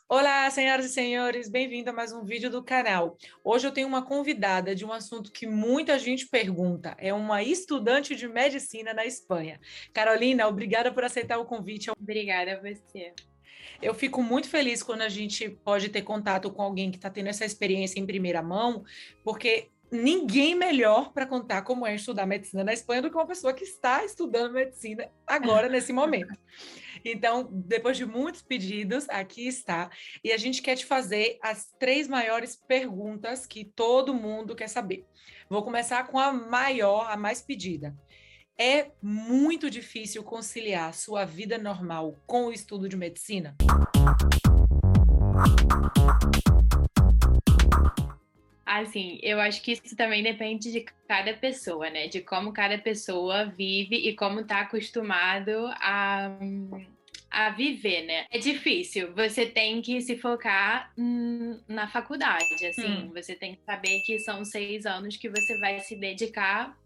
Olá, senhoras e senhores, bem-vindo a mais um vídeo do canal. Hoje eu tenho uma convidada de um assunto que muita gente pergunta. É uma estudante de medicina na Espanha. Carolina, obrigada por aceitar o convite. Obrigada a você. Eu fico muito feliz quando a gente pode ter contato com alguém que está tendo essa experiência em primeira mão, porque ninguém melhor para contar como é estudar medicina na Espanha do que uma pessoa que está estudando medicina agora, nesse momento. Então, depois de muitos pedidos, aqui está. E a gente quer te fazer as 3 maiores perguntas que todo mundo quer saber. Vou começar com a maior, a mais pedida. É muito difícil conciliar sua vida normal com o estudo de medicina? Assim, eu acho que isso também depende de cada pessoa, né? De como cada pessoa vive e como tá acostumado a viver, né? É difícil. Você tem que se focar na faculdade, assim. Hum, Você tem que saber que são 6 anos que você vai se dedicar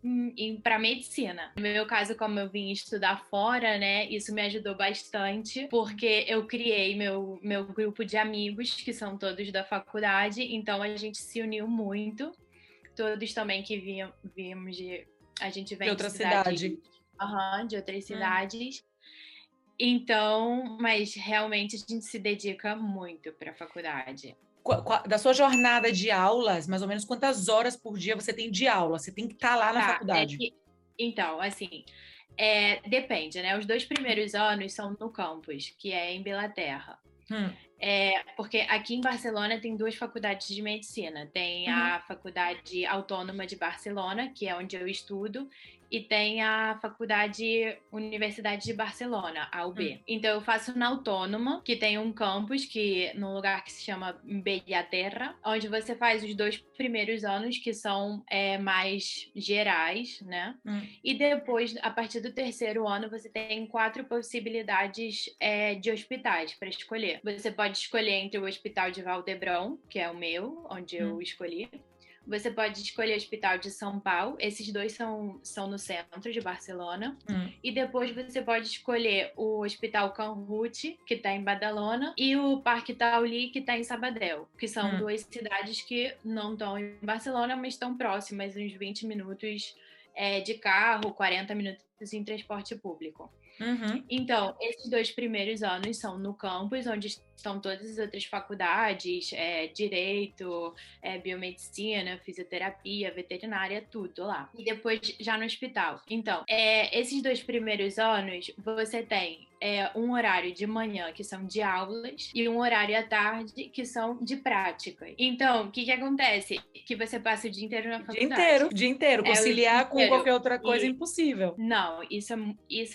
para medicina. No meu caso, como eu vim estudar fora, né? Isso me ajudou bastante, porque eu criei meu grupo de amigos, que são todos da faculdade. Então a gente se uniu muito. Todos também que vimos de. A gente de vem de outra cidades, cidade. de outras Hum. cidades. Então, mas realmente a gente se dedica muito para a faculdade. Da sua jornada de aulas, mais ou menos quantas horas por dia você tem de aula? Você tem que estar lá na Tá, faculdade. então, assim, depende, né? Os 2 primeiros anos são no campus, que é em Inglaterra. Hum, Porque aqui em Barcelona tem duas faculdades de medicina. Tem uhum, a Faculdade Autônoma de Barcelona, que é onde eu estudo, e tem a Universidade de Barcelona, a hum, UB. Então eu faço na Autônoma, que tem um campus num lugar que se chama Bellaterra, onde você faz os 2 primeiros anos, que são mais gerais, né? hum, E depois, a partir do terceiro ano, você tem 4 possibilidades de hospitais para escolher. Você pode escolher entre o Hospital de Valdebrão, que é o meu, onde eu hum, escolhi. Você pode escolher o Hospital de São Paulo, esses dois são no centro de Barcelona. hum, E depois você pode escolher o Hospital Can Ruti, que está em Badalona, e o Parque Taulí, que está em Sabadell, que são hum. duas cidades que não estão em Barcelona, mas estão próximas, uns 20 minutos de carro, 40 minutos em transporte público. Uhum. Então, esses 2 primeiros anos são no campus, onde estão todas as outras faculdades, direito, biomedicina, fisioterapia, veterinária, tudo lá. E depois já no hospital. Então, esses 2 primeiros anos, você tem um horário de manhã, que são de aulas, e um horário à tarde, que são de prática. Então, o que acontece? Que você passa o dia inteiro na faculdade. O dia inteiro. É o dia Conciliar com inteiro. qualquer outra coisa é E impossível. não, isso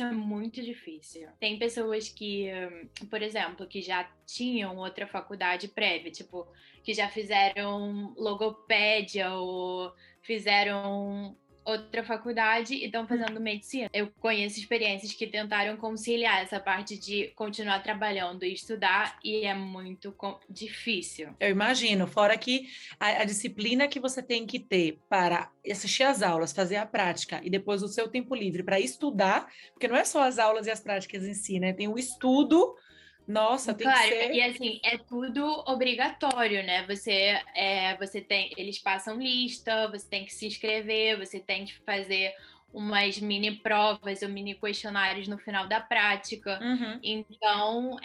é muito difícil. Tem pessoas que, por exemplo, que já tinham outra faculdade prévia, tipo, que já fizeram logopédia ou fizeram outra faculdade e estão Hum. fazendo medicina. Eu conheço experiências que tentaram conciliar essa parte de continuar trabalhando e estudar e é muito difícil. Eu imagino, fora que a disciplina que você tem que ter para assistir às aulas, fazer a prática e depois o seu tempo livre para estudar, porque não é só as aulas e as práticas em si, né? Tem o estudo, nossa, tem que Claro, e ser. assim, é tudo obrigatório, né? Você tem, eles passam lista, você tem que se inscrever, você tem que fazer umas mini provas ou mini questionários no final da prática. Uhum, Então,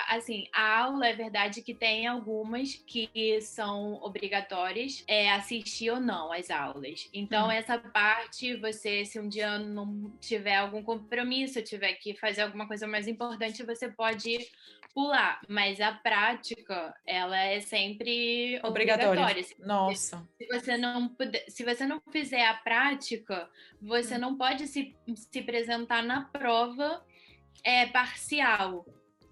assim, a aula é verdade que tem algumas que são obrigatórias, assistir ou não às aulas. Então, hum. essa parte, você, se um dia não tiver algum compromisso, tiver que fazer alguma coisa mais importante, você pode pular, mas a prática, ela é sempre Obrigatória. obrigatória. Nossa. Se você não fizer a prática, você Hum, não pode se apresentar na prova parcial,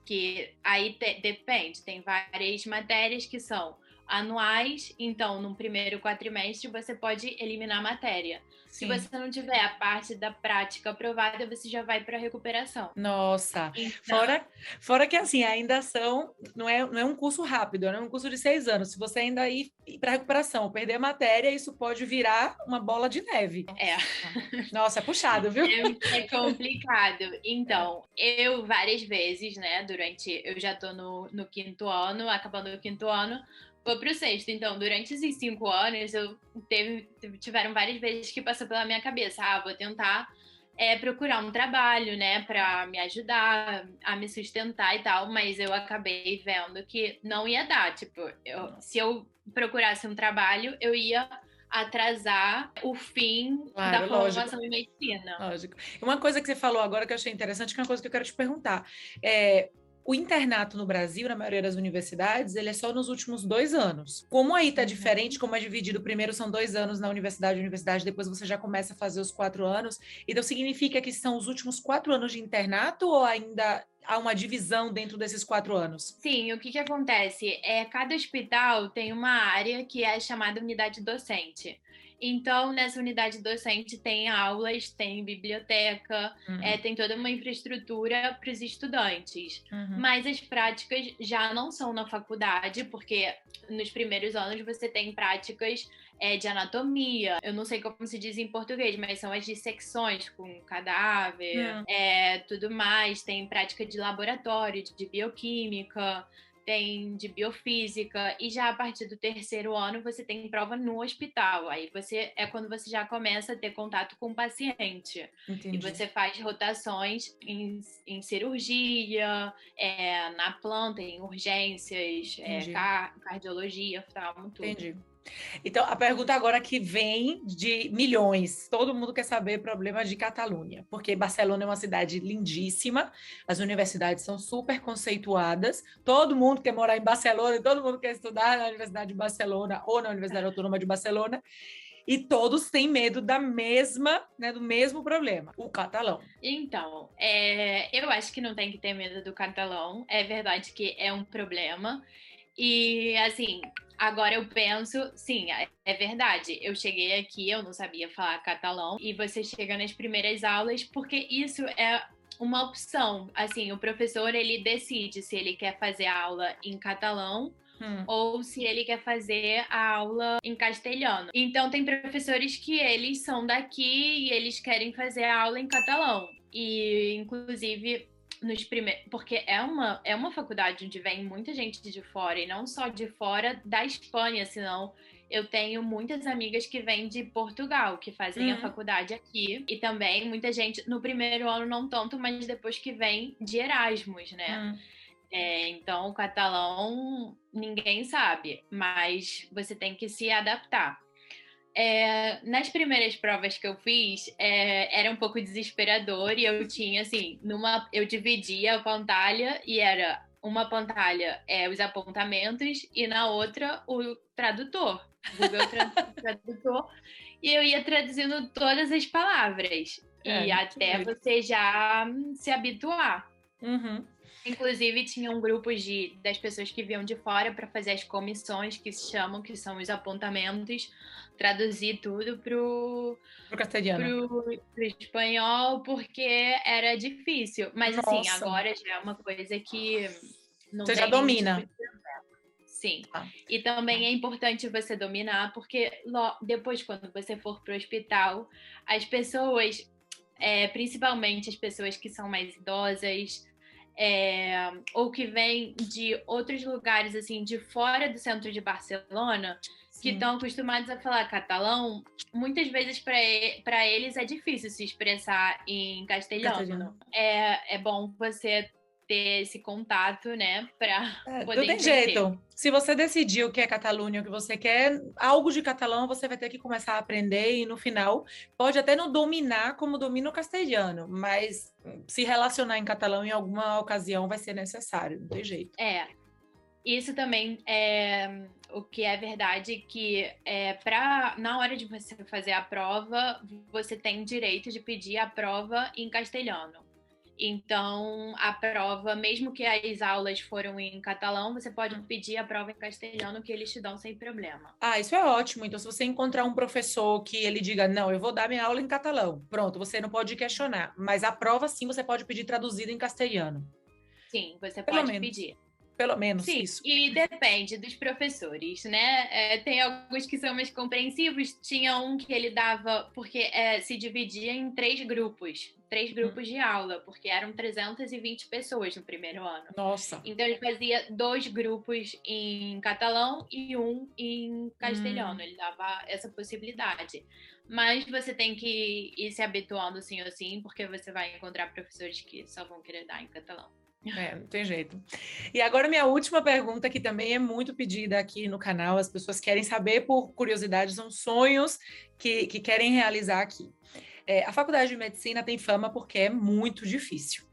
que aí depende, tem várias matérias que são anuais, então no primeiro quatrimestre você pode eliminar a matéria. Se Sim. você não tiver a parte da prática aprovada, você já vai para recuperação. Nossa, Então, fora que assim, ainda não é um curso rápido, é um curso de 6 anos. Se você ainda ir para recuperação, perder a matéria, isso pode virar uma bola de neve. é. Nossa, é puxado, viu? É complicado. Então, eu várias vezes, né, eu já tô no quinto ano, acabando o quinto ano, vou pro sexto. Então, durante esses 5 anos, tiveram várias vezes que passou pela minha cabeça, vou tentar procurar um trabalho, né, pra me ajudar a me sustentar e tal, mas eu acabei vendo que não ia dar. Tipo, se eu procurasse um trabalho, eu ia atrasar o fim da Claro, lógico. formação em medicina. Lógico. Uma coisa que você falou agora que eu achei interessante, que é uma coisa que eu quero te perguntar. O internato no Brasil, na maioria das universidades, ele é só nos últimos 2 anos. Como aí tá diferente, como é dividido, primeiro são 2 anos na universidade, depois você já começa a fazer os 4 anos. Então, significa que são os últimos 4 anos de internato ou ainda há uma divisão dentro desses 4 anos? Sim, o que acontece? Cada hospital tem uma área que é chamada unidade docente. Então, nessa unidade docente tem aulas, tem biblioteca, tem toda uma infraestrutura para os estudantes. Mas as práticas já não são na faculdade, porque nos primeiros anos você tem práticas de anatomia. Eu não sei como se diz em português, mas são as dissecções com cadáver, tudo mais. Tem prática de laboratório, de bioquímica, tem de biofísica, e já a partir do terceiro ano você tem prova no hospital. Aí quando você já começa a ter contato com o paciente. Entendi. E você faz rotações em cirurgia, na planta, em urgências, cardiologia, oftalmo, tudo. Entendi. Então, a pergunta agora que vem de milhões. Todo mundo quer saber problema de Catalunha, porque Barcelona é uma cidade lindíssima, as universidades são super conceituadas, todo mundo quer morar em Barcelona, e todo mundo quer estudar na Universidade de Barcelona ou na Universidade Autônoma de Barcelona, e todos têm medo do mesmo problema, o catalão. Então, eu acho que não tem que ter medo do catalão, é verdade que é um problema, e assim, agora eu penso, sim, é verdade. Eu cheguei aqui, eu não sabia falar catalão, e você chega nas primeiras aulas, porque isso é uma opção. Assim, o professor, ele decide se ele quer fazer a aula em catalão ou se ele quer fazer a aula em castelhano. Então, tem professores que eles são daqui e eles querem fazer a aula em catalão. E, inclusive, porque é uma faculdade onde vem muita gente de fora, e não só de fora da Espanha, senão eu tenho muitas amigas que vêm de Portugal, que fazem a faculdade aqui, e também muita gente no primeiro ano não tanto, mas depois que vem de Erasmus, né? Então, o catalão ninguém sabe, mas você tem que se adaptar. Nas primeiras provas que eu fiz, era um pouco desesperador, e eu tinha, assim, eu dividia a pantalha, e era uma pantalha os apontamentos, e na outra o tradutor, Google Tradutor, e eu ia traduzindo todas as palavras, e até você já se habituar. Inclusive, tinha um grupo das pessoas que vinham de fora para fazer as comissões, que se chamam, que são os apontamentos, traduzir tudo pro castelhano. Pro espanhol, porque era difícil. Mas, assim, agora já é uma coisa que não você tem já domina. Tipo de... Sim. E também é importante você dominar, porque depois, quando você for pro hospital, as pessoas, principalmente as pessoas que são mais idosas, ou que vêm de outros lugares, assim, de fora do centro de Barcelona, que estão acostumados a falar catalão, muitas vezes para eles é difícil se expressar em castelhano. É bom você ter esse contato, né, para poder não tem entender. jeito. Se você decidir o que é Catalunha, o que você quer, algo de catalão você vai ter que começar a aprender, e no final pode até não dominar como domina o castelhano, mas se relacionar em catalão em alguma ocasião vai ser necessário, não tem jeito. Isso também o que é verdade, que na hora de você fazer a prova, você tem direito de pedir a prova em castelhano. Então, a prova, mesmo que as aulas foram em catalão, você pode pedir a prova em castelhano, que eles te dão sem problema. Ah, isso é ótimo. Então, se você encontrar um professor que ele diga, não, eu vou dar minha aula em catalão, pronto, você não pode questionar. Mas a prova, sim, você pode pedir traduzida em castelhano. Sim, você Pelo pode menos. pedir. Pelo menos Sim, isso. e depende dos professores, né? Tem alguns que são mais compreensivos. Tinha um que ele dava, porque se dividia em três grupos de aula, porque eram 320 pessoas no primeiro ano. Nossa. Então ele fazia 2 grupos em catalão e um em castelhano. Ele dava essa possibilidade. Mas você tem que ir se habituando assim ou assim, porque você vai encontrar professores que só vão querer dar em catalão. Não tem jeito. E agora minha última pergunta, que também é muito pedida aqui no canal, as pessoas querem saber por curiosidade, são sonhos que querem realizar aqui. A faculdade de medicina tem fama porque é muito difícil.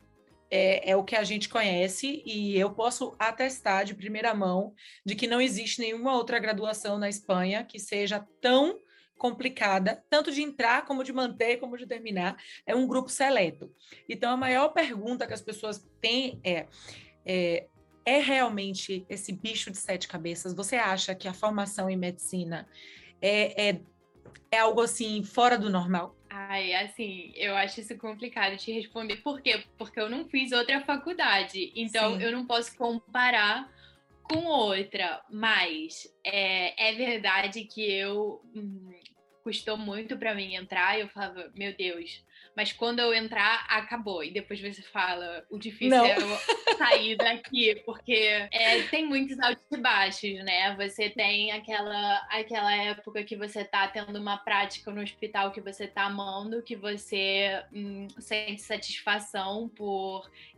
É o que a gente conhece e eu posso atestar de primeira mão de que não existe nenhuma outra graduação na Espanha que seja tão complicada, tanto de entrar, como de manter, como de terminar. É um grupo seleto. Então, a maior pergunta que as pessoas têm é realmente esse bicho de 7 cabeças? Você acha que a formação em medicina é algo assim fora do normal? Ai, assim, eu acho isso complicado de responder. Por quê? Porque eu não fiz outra faculdade, então Sim. eu não posso comparar com outra. Mas é verdade que custou muito pra mim entrar. Eu falava, meu Deus. Mas quando eu entrar, acabou. E depois você fala, o difícil Não. é eu sair daqui, porque tem muitos altos e baixos, né? Você tem aquela época que você tá tendo uma prática no hospital que você tá amando, que você sente satisfação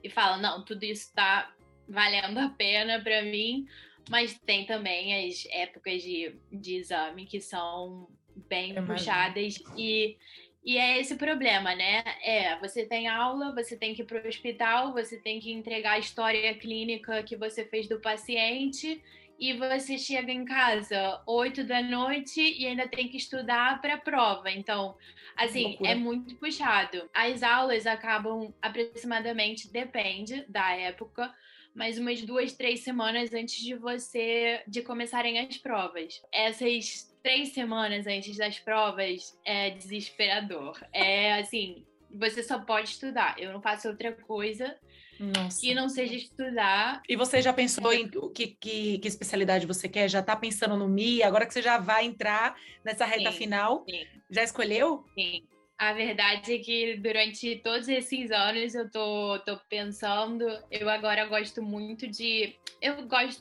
e fala, não, tudo isso tá valendo a pena pra mim. Mas tem também as épocas de exame que são bem Imagino. puxadas e é esse o problema, né? Você tem aula, você tem que ir para o hospital, você tem que entregar a história clínica que você fez do paciente e você chega em casa 8 da noite e ainda tem que estudar para a prova. Então, assim, é Loucura. muito puxado. As aulas acabam aproximadamente, depende da época, mas umas 2, 3 semanas antes de começarem as provas. Essas 3 semanas antes das provas é desesperador. É assim, você só pode estudar. Eu não faço outra coisa que Nossa. não seja estudar. E você já pensou em que especialidade você quer? Já está pensando no MI? Agora que você já vai entrar nessa reta Sim, final, sim, já escolheu? sim. A verdade é que durante todos esses anos eu tô pensando, eu agora gosto muito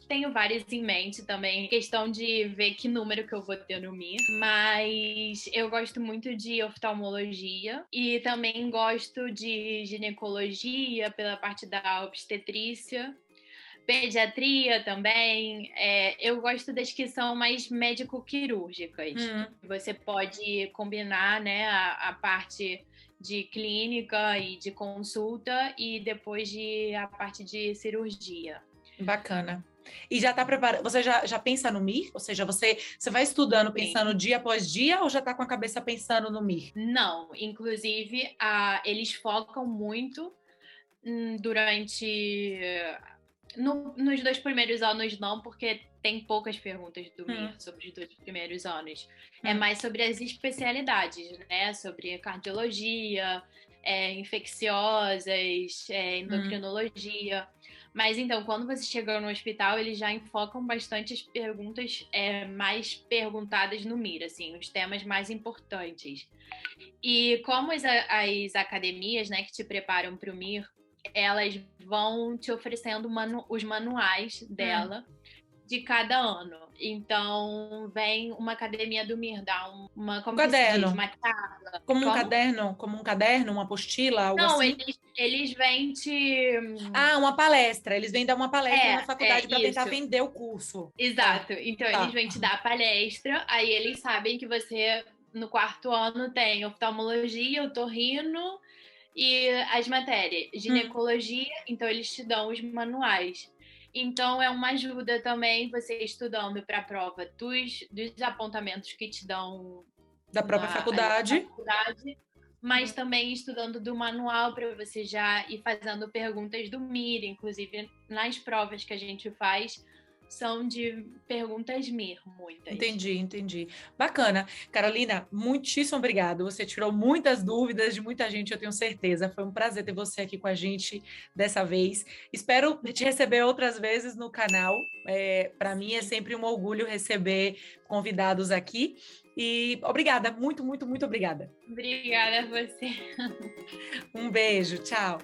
tenho várias em mente também, questão de ver que número que eu vou ter no MIR, mas eu gosto muito de oftalmologia e também gosto de ginecologia pela parte da obstetrícia. Pediatria também. Eu gosto das que são mais médico-quirúrgicas. Você pode combinar, né, a parte de clínica e de consulta e depois a parte de cirurgia. Bacana. E já está preparado? Você já pensa no MIR? Ou seja, você vai estudando, pensando Sim. dia após dia, ou já está com a cabeça pensando no MIR? Não, inclusive eles focam muito durante nos 2 primeiros anos não, porque tem poucas perguntas do MIR sobre os 2 primeiros anos. É mais sobre as especialidades, né? Sobre cardiologia, infecciosas, endocrinologia. Mas então, quando você chega no hospital, eles já enfocam bastante as perguntas mais perguntadas no MIR, assim, os temas mais importantes. E como as academias, né, que te preparam para o MIR, elas vão te oferecendo os manuais dela de cada ano. Então, vem uma academia do MIR, dá Um como que se diz? caderno. Uma carga. Como um caderno, uma apostila, algo Não, assim? eles vêm te... Ah, uma palestra. Eles vêm dar uma palestra na faculdade para tentar Isso. vender o curso. Tá, Exato. Então, eles tá. vêm te dar a palestra, aí eles sabem que você, no 4º ano, tem oftalmologia, otorrino e as matérias. Ginecologia, então eles te dão os manuais. Então, é uma ajuda também você estudando para a prova dos apontamentos que te dão Da própria ali na faculdade. faculdade, mas também estudando do manual para você já ir fazendo perguntas do MIR, inclusive nas provas que a gente faz, são de perguntas MIR, muitas. Entendi. Bacana. Carolina, muitíssimo obrigado. Você tirou muitas dúvidas de muita gente, eu tenho certeza. Foi um prazer ter você aqui com a gente dessa vez. Espero te receber outras vezes no canal. Para mim é sempre um orgulho receber convidados aqui. E obrigada, muito obrigada. Obrigada a você. Um beijo, tchau.